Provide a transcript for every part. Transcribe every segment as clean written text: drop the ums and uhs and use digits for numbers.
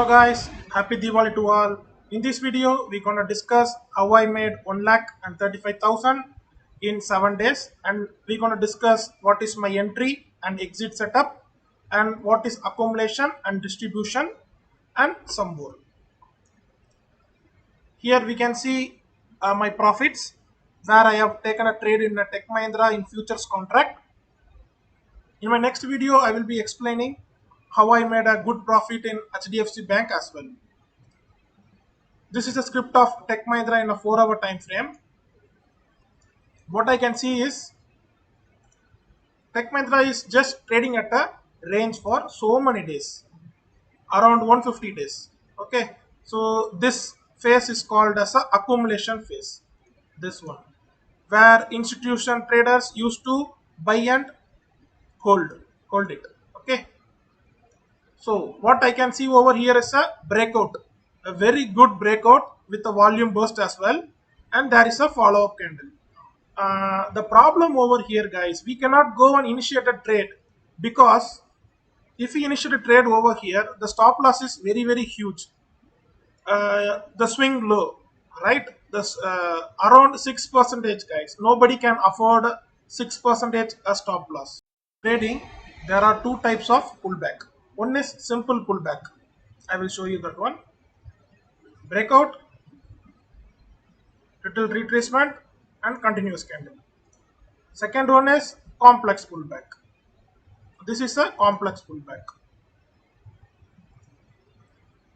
Hello guys, happy Diwali to all. In this video, we're gonna discuss how I made 1,35,000 in 7 days, and we're gonna discuss what is my entry and exit setup, and what is accumulation and distribution, and some more. Here we can see my profits, where I have taken a trade in a Tech Mahindra in futures contract. In my next video, I will be explaining how I made a good profit in HDFC Bank as well. This is a script of Tech Mahindra in a 4-hour time frame. What I can see is Tech Mahindra is just trading at a range for so many days, around 150 days. Okay, so this phase is called as a accumulation phase. This one, where institution traders used to buy and hold it. Okay, so what I can see over here is a breakout, a very good breakout with a volume burst as well, and there is a follow-up candle. The problem over here, guys, we cannot go and initiate a trade because if we initiate a trade over here, the stop loss is very huge. The swing low, right? This around 6%, guys. Nobody can afford 6% a stop loss. Trading, there are two types of pullback. One is simple pullback. I will show you that one. Breakout, little retracement, and continuous candle. Second one is complex pullback. This is a complex pullback.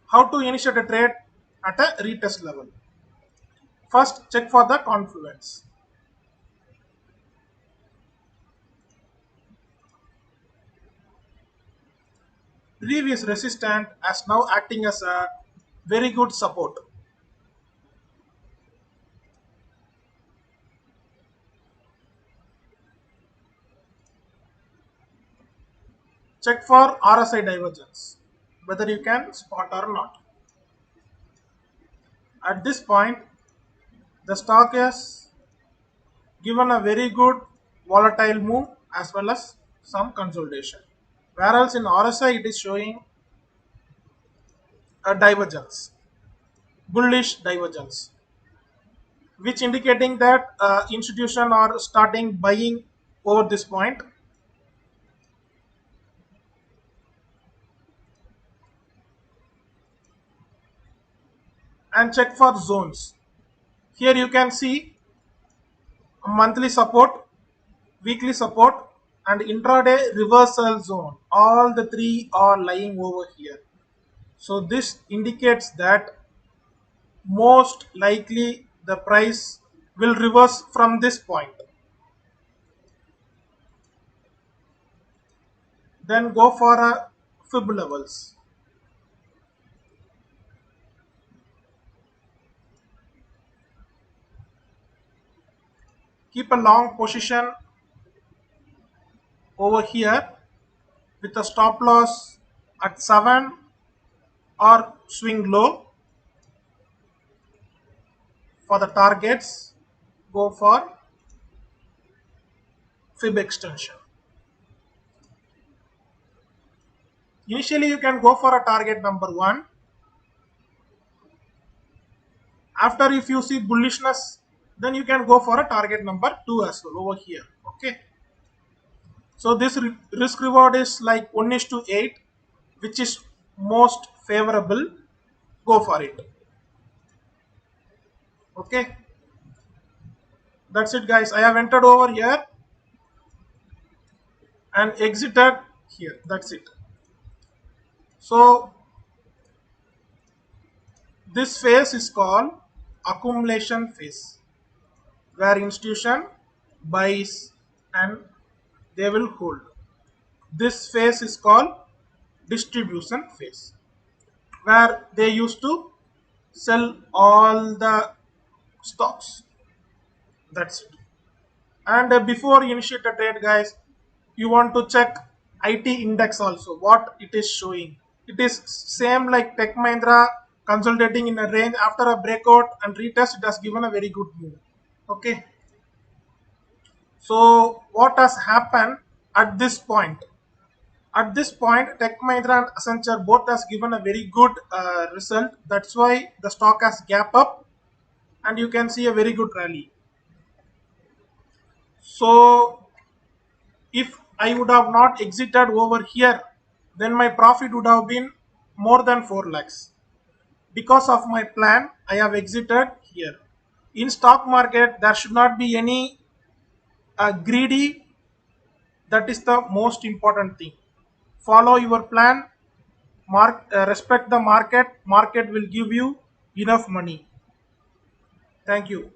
How to initiate a trade at a retest level? First, check for the confluence. Previous resistance as now acting as a very good support. Check for RSI divergence, whether you can spot or not. At this point, the stock has given a very good volatile move as well as some consolidation. Whereas in RSI, it is showing a divergence, bullish divergence, which indicating that institution are starting buying over this point. And check for zones. Here you can see monthly support, weekly support, and intraday reversal zone. All the three are lying over here. So this indicates that most likely the price will reverse from this point. Then go for a fib levels. Keep a long position over here with a stop loss at 7 or swing low. For the targets, go for fib extension. Initially, you can go for a target number 1. After, if you see bullishness, then you can go for a target number 2 as well over here. Okay. So this risk reward is like 1:8, which is most favorable. Go for it. Okay. That's it, guys. I have entered over here and exited here. That's it. So this phase is called accumulation phase, where institution buys and they will hold. This phase is called distribution phase, where they used to sell all the stocks. That's it. And before you initiate a trade, guys, you want to check IT index also, what it is showing. It is same like Tech Mahindra consolidating in a range. After a breakout and retest, it has given a very good move. Okay. So what has happened at this point? At this point, Tech Mahindra and Accenture both has given a very good result. That's why the stock has gap up, and you can see a very good rally. So if I would have not exited over here, then my profit would have been more than 4 lakhs. Because of my plan, I have exited here. In stock market, there should not be any greedy. That is the most important thing. Follow your plan. Respect the market. Market will give you enough money. Thank you.